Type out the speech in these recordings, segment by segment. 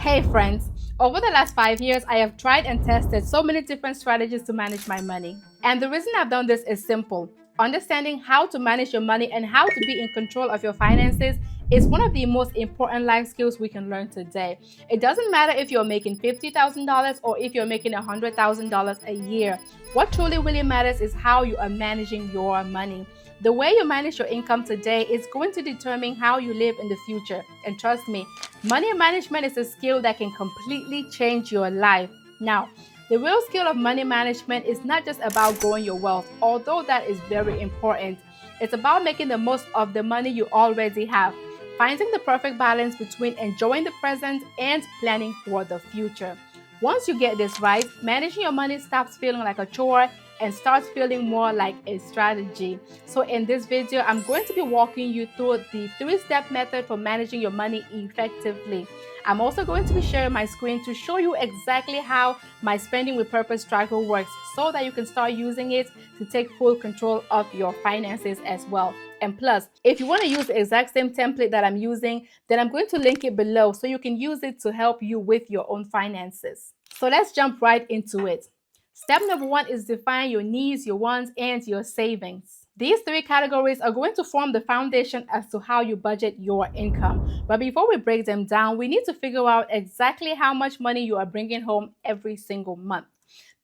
Hey friends, over the last 5 years, I have tried and tested so many different strategies to manage my money. And the reason I've done this is simple. Understanding how to manage your money and how to be in control of your finances is one of the most important life skills we can learn today. It doesn't matter if you're making $50,000 or if you're making $100,000 a year. What truly really matters is how you are managing your money. The way you manage your income today is going to determine how you live in the future. And trust me, money management is a skill that can completely change your life. Now, the real skill of money management is not just about growing your wealth, although that is very important. It's about making the most of the money you already have, finding the perfect balance between enjoying the present and planning for the future. Once you get this right, managing your money stops feeling like a chore and starts feeling more like a strategy. So in this video, I'm going to be walking you through the 3-step method for managing your money effectively. I'm also going to be sharing my screen to show you exactly how my spending with purpose tracker works so that you can start using it to take full control of your finances as well. And plus, if you want to use the exact same template that I'm using, then I'm going to link it below so you can use it to help you with your own finances. So let's jump right into it. Step number 1 is define your needs, your wants, and your savings. These 3 categories are going to form the foundation as to how you budget your income. But before we break them down, we need to figure out exactly how much money you are bringing home every single month.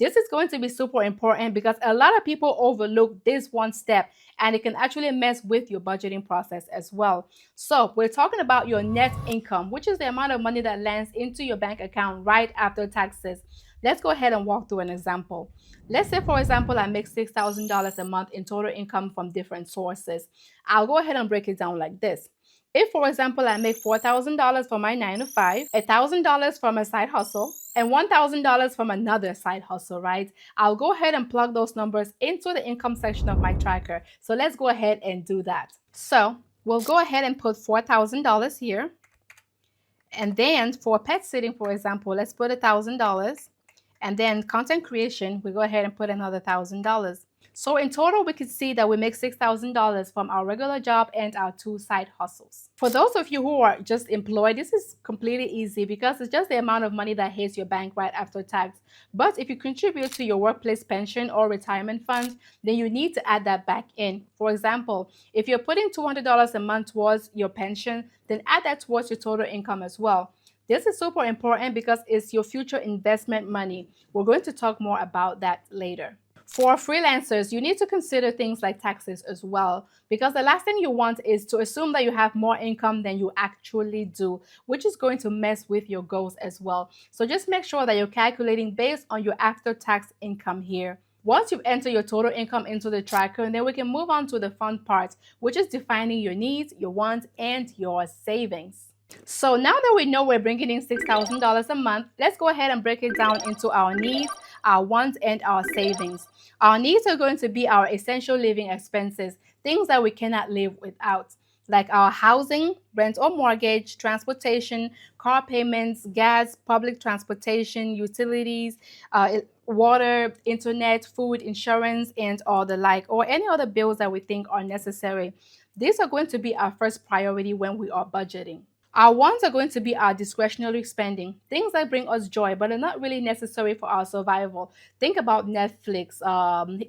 This is going to be super important because a lot of people overlook this one step and it can actually mess with your budgeting process as well. So we're talking about your net income, which is the amount of money that lands into your bank account right after taxes. Let's go ahead and walk through an example. Let's say, for example, I make $6,000 a month in total income from different sources. I'll go ahead and break it down like this. If, for example, I make $4,000 from my 9 to 5, $1,000 from a side hustle, and $1,000 from another side hustle, right? I'll go ahead and plug those numbers into the income section of my tracker. So let's go ahead and do that. So we'll go ahead and put $4,000 here. And then for pet sitting, for example, let's put $1,000. And then content creation, we go ahead and put another $1,000. So in total, we can see that we make $6,000 from our regular job and our 2 side hustles. For those of you who are just employed, this is completely easy because it's just the amount of money that hits your bank right after tax. But if you contribute to your workplace pension or retirement fund, then you need to add that back in. For example, if you're putting $200 a month towards your pension, then add that towards your total income as well. This is super important because it's your future investment money. We're going to talk more about that later. For freelancers, you need to consider things like taxes as well, because the last thing you want is to assume that you have more income than you actually do, which is going to mess with your goals as well. So just make sure that you're calculating based on your after-tax income here. Once you've entered your total income into the tracker, then we can move on to the fun part, which is defining your needs, your wants, and your savings. So now that we know we're bringing in $6,000 a month, let's go ahead and break it down into our needs, our wants, and our savings. Our needs are going to be our essential living expenses, things that we cannot live without, like our housing, rent or mortgage, transportation, car payments, gas, public transportation, utilities, water, internet, food, insurance, and all the like, or any other bills that we think are necessary. These are going to be our first priority when we are budgeting. Our wants are going to be our discretionary spending, things that bring us joy but are not really necessary for our survival. Think about Netflix,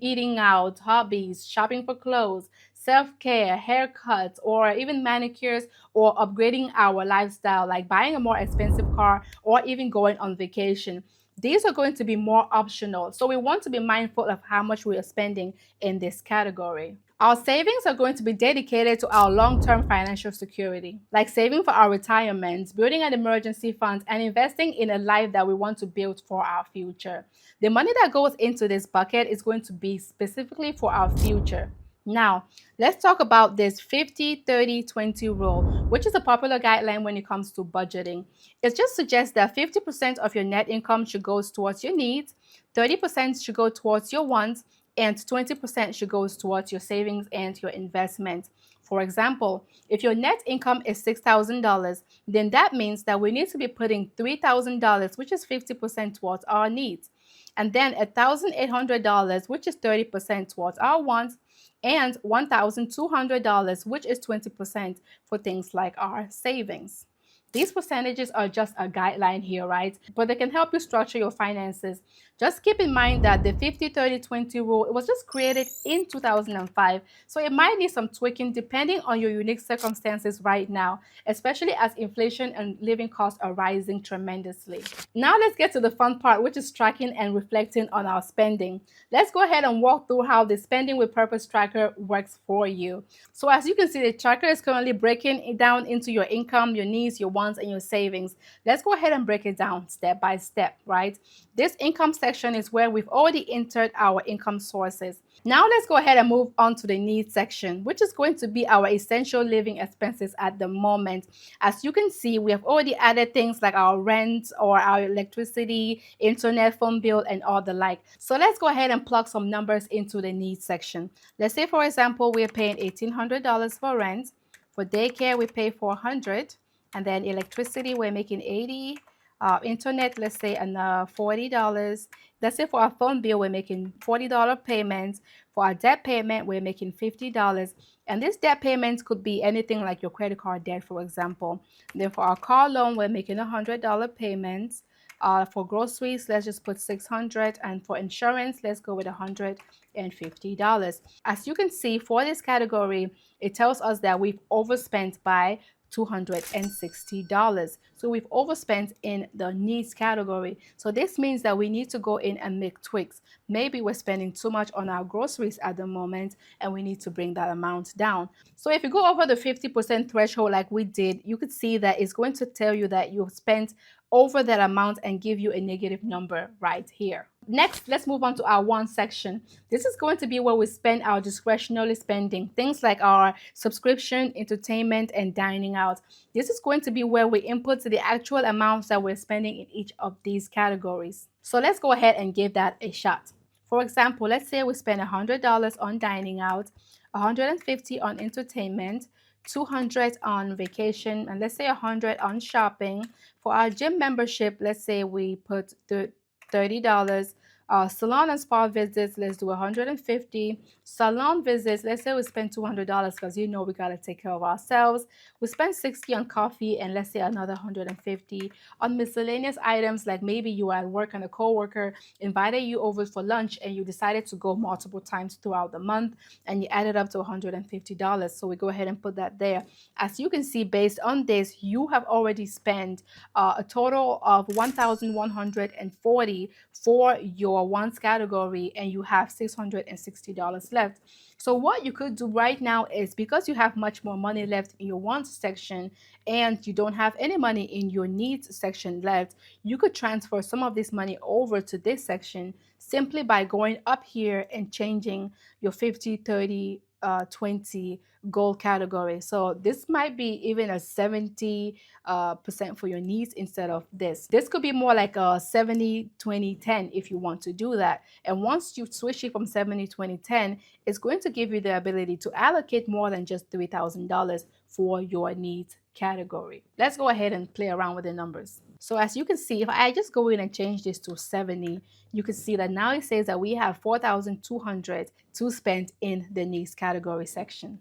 eating out, hobbies, shopping for clothes, self-care, haircuts, or even manicures, or upgrading our lifestyle, like buying a more expensive car or even going on vacation. These are going to be more optional, so we want to be mindful of how much we are spending in this category. Our savings are going to be dedicated to our long-term financial security, like saving for our retirement, building an emergency fund, and investing in a life that we want to build for our future. The money that goes into this bucket is going to be specifically for our future. Now, let's talk about this 50-30-20 rule, which is a popular guideline when it comes to budgeting. It just suggests that 50% of your net income should go towards your needs, 30% should go towards your wants, and 20% should go towards your savings and your investment. For example, if your net income is $6,000, then that means that we need to be putting $3,000, which is 50% towards our needs, and then $1,800, which is 30% towards our wants, and $1,200, which is 20% for things like our savings. These percentages are just a guideline here, right? But they can help you structure your finances. Just keep in mind that the 50-30-20 rule, it was just created in 2005. So it might need some tweaking depending on your unique circumstances right now, especially as inflation and living costs are rising tremendously. Now let's get to the fun part, which is tracking and reflecting on our spending. Let's go ahead and walk through how the spending with purpose tracker works for you. So as you can see, the tracker is currently breaking it down into your income, your needs, your wants, and your savings. Let's go ahead and break it down step by step, right? This income section is where we've already entered our income sources. Now let's go ahead and move on to the needs section, which is going to be our essential living expenses at the moment. As you can see, we have already added things like our rent or our electricity, internet, phone bill, and all the like. So let's go ahead and plug some numbers into the needs section. Let's say, for example, we're paying $1,800 for rent. For daycare, we pay $400, and then electricity, we're making $80. Internet, let's say $40. Let's say for our phone bill, we're making $40 payments. For our debt payment, we're making $50. And this debt payments could be anything like your credit card debt, for example. And then for our car loan, we're making $100 payments. For groceries, let's just put $600, and for insurance, let's go with $150. As you can see, for this category, it tells us that we've overspent by $260. So we've overspent in the needs category. So this means that we need to go in and make tweaks. Maybe we're spending too much on our groceries at the moment and we need to bring that amount down. So if you go over the 50% threshold like we did, you could see that it's going to tell you that you've spent over that amount and give you a negative number right here. Next, let's move on to our one section. This is going to be where we spend our discretionary spending, things like our subscription, entertainment, and dining out. This is going to be where we input the actual amounts that we're spending in each of these categories. So let's go ahead and give that a shot. For example, let's say we spend $100 on dining out, $150 on entertainment, $200 on vacation, and let's say $100 on shopping. For our gym membership, let's say we put $30. Salon and spa visits, let's do $150. Salon visits, let's say we spend $200 because you know we gotta take care of ourselves. We spend $60 on coffee, and let's say another $150 on miscellaneous items, like maybe you were at work and a coworker invited you over for lunch and you decided to go multiple times throughout the month and you added up to $150. So we go ahead and put that there. As you can see, based on this, you have already spent a total of $1,140 for your wants category, and you have $660 left. So what you could do right now is, because you have much more money left in your wants section and you don't have any money in your needs section left, you could transfer some of this money over to this section simply by going up here and changing your 50-30-20 goal category. So this might be even a 70% for your needs instead of this. This could be more like a 70-20-10 if you want to do that. And once you switch it from 70-20-10, it's going to give you the ability to allocate more than just $3,000 for your needs category. Let's go ahead and play around with the numbers. So as you can see, if I just go in and change this to 70, you can see that now it says that we have $4,200 to spend in the needs category section.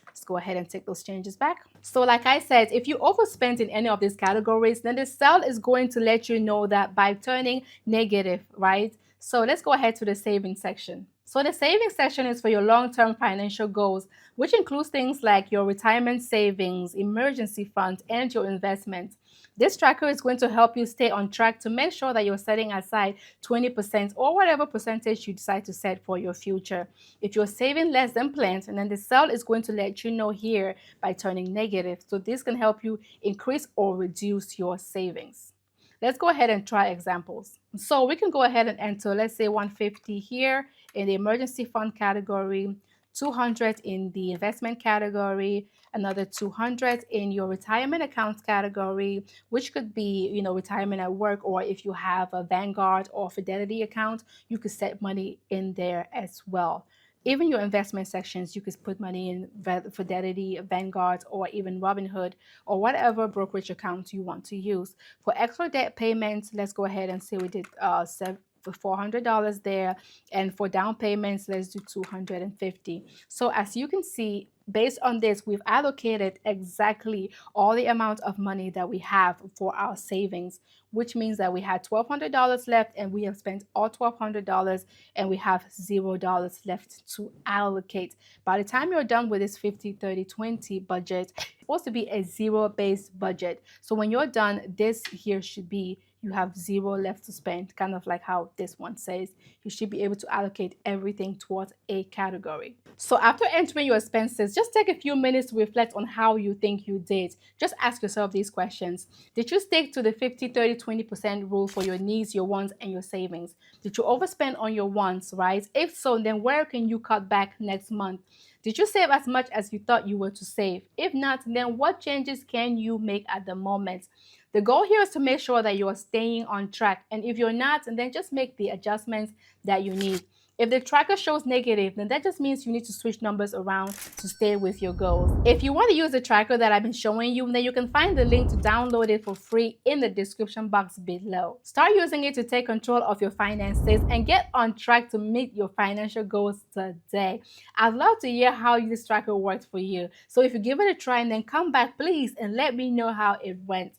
Let's go ahead and take those changes back. So like I said, if you overspend in any of these categories, then the cell is going to let you know that by turning negative, right? So let's go ahead to the savings section. So the savings section is for your long-term financial goals, which includes things like your retirement savings, emergency funds, and your investments. This tracker is going to help you stay on track to make sure that you're setting aside 20% or whatever percentage you decide to set for your future. If you're saving less than planned, and then the cell is going to let you know here by turning negative. So this can help you increase or reduce your savings. Let's go ahead and try examples. So we can go ahead and enter, let's say 150 here in the emergency fund category, 200 in the investment category, another 200 in your retirement accounts category, which could be, you know, retirement at work, or if you have a Vanguard or Fidelity account, you could set money in there as well. Even your investment sections, you could put money in Fidelity, Vanguard, or even Robinhood, or whatever brokerage account you want to use. For extra debt payments, let's go ahead and say we did $400 there, and for down payments, let's do $250. So as you can see, Based on this, we've allocated exactly all the amount of money that we have for our savings, which means that we had $1,200 left and we have spent all $1,200 and we have $0 left to allocate. By the time you're done with this 50, 30, 20 budget, it's supposed to be a zero-based budget. So when you're done, this here should be you have zero left to spend, kind of like how this one says. You should be able to allocate everything towards a category. So after entering your expenses, just take a few minutes to reflect on how you think you did. Just ask yourself these questions. Did you stick to the 50, 30, 20% rule for your needs, your wants, and your savings? Did you overspend on your wants, right? If so, then where can you cut back next month? Did you save as much as you thought you were to save? If not, then what changes can you make at the moment? The goal here is to make sure that you are staying on track. And if you're not, then just make the adjustments that you need. If the tracker shows negative, then that just means you need to switch numbers around to stay with your goals. If you want to use the tracker that I've been showing you, then you can find the link to download it for free in the description box below. Start using it to take control of your finances and get on track to meet your financial goals today. I'd love to hear how this tracker worked for you. So if you give it a try and then come back, please, and let me know how it went.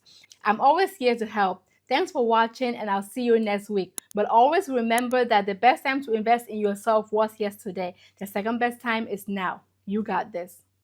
I'm always here to help. Thanks for watching, and I'll see you next week. But always remember that the best time to invest in yourself was yesterday. The second best time is now. You got this.